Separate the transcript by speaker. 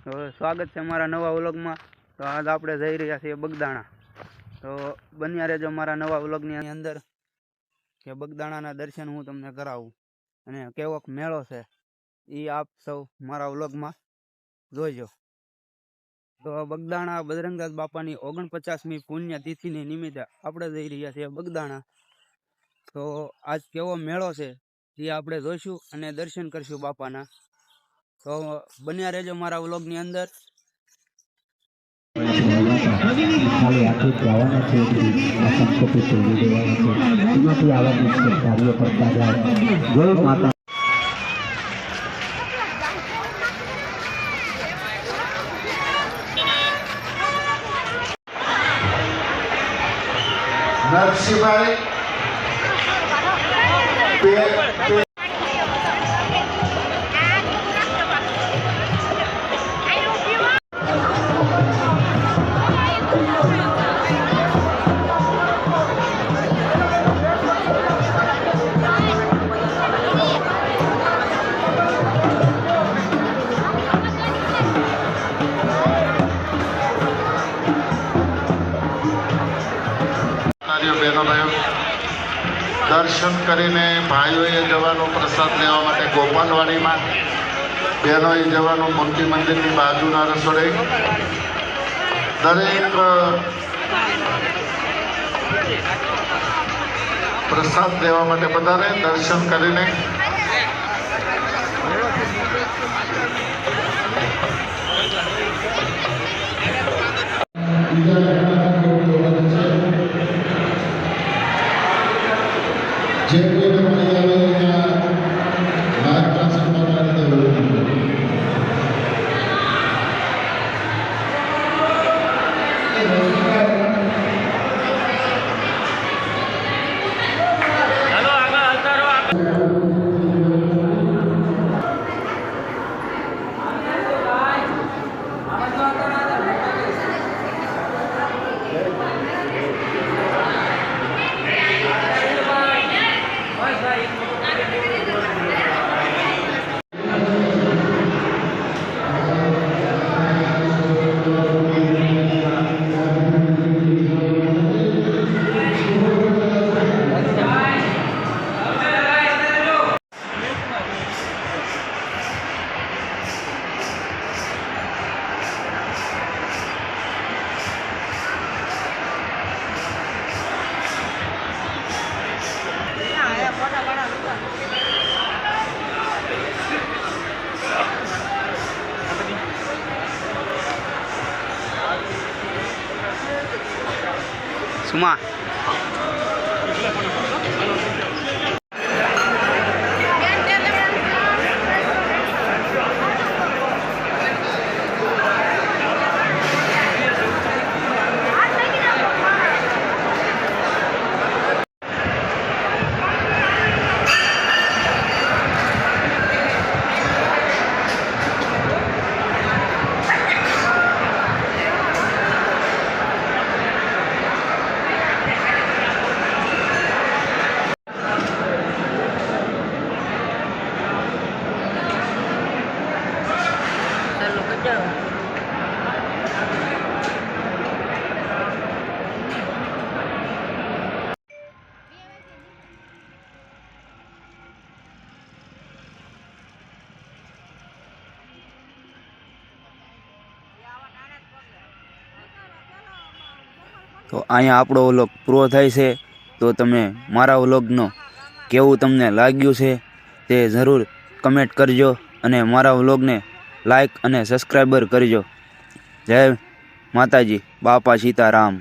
Speaker 1: તો સ્વાગત છે અમારા નવા વ્લોગમાં। તો આજ આપણે જઈ રહ્યા છીએ બગદાણા। તો બન્યા રહેજો મારા નવા વ્લોગની અંદર કે બગદાણાના દર્શન હું તમને કરાવું અને કેવોક મેળો છે એ આપ સૌ મારા વ્લોગમાં જોઈજો। તો બગદાણા બજરંગદાસ બાપાની 49મી પુણ્યતિથિની નિમિત્તે આપણે જઈ રહ્યા છીએ બગદાણા। તો આજ કેવો મેળો છે એ આપણે જોઈશું અને દર્શન કરશું બાપાના। તો બન્યા રહેજો મારા વ્લોગની અંદર।
Speaker 2: ખાલી આખી જવાના છે સંસ્કૃતિ છોડી દેવાના છે એમાંથી આવા મુખ્ય કાર્યો કરતા જાય। જય માતા।
Speaker 3: નરસિંહભાઈ બહેનો ભાઈઓ દર્શન કરીને ભાઈઓએ જવાનું પ્રસાદ લેવા માટે ગોપાલવાડીમાં, બહેનોએ જવાનું મોટી મંદિરની બાજુના રસોડે। દરેક પ્રસાદ લેવા માટે બધાને દર્શન કરીને જે કોઈ મળી આવે માર્ગદર્શન
Speaker 1: સુમા તો અહીંયા આપણો વ્લોગ પૂરો થાય છે। તો તમે મારા વ્લોગનો કેવું તમને લાગ્યું છે તે જરૂર કમેન્ટ કરજો અને મારા વ્લોગને લાઈક અને સબસ્ક્રાઈબર કરજો। જય માતાજી, બાપા સીતારામ।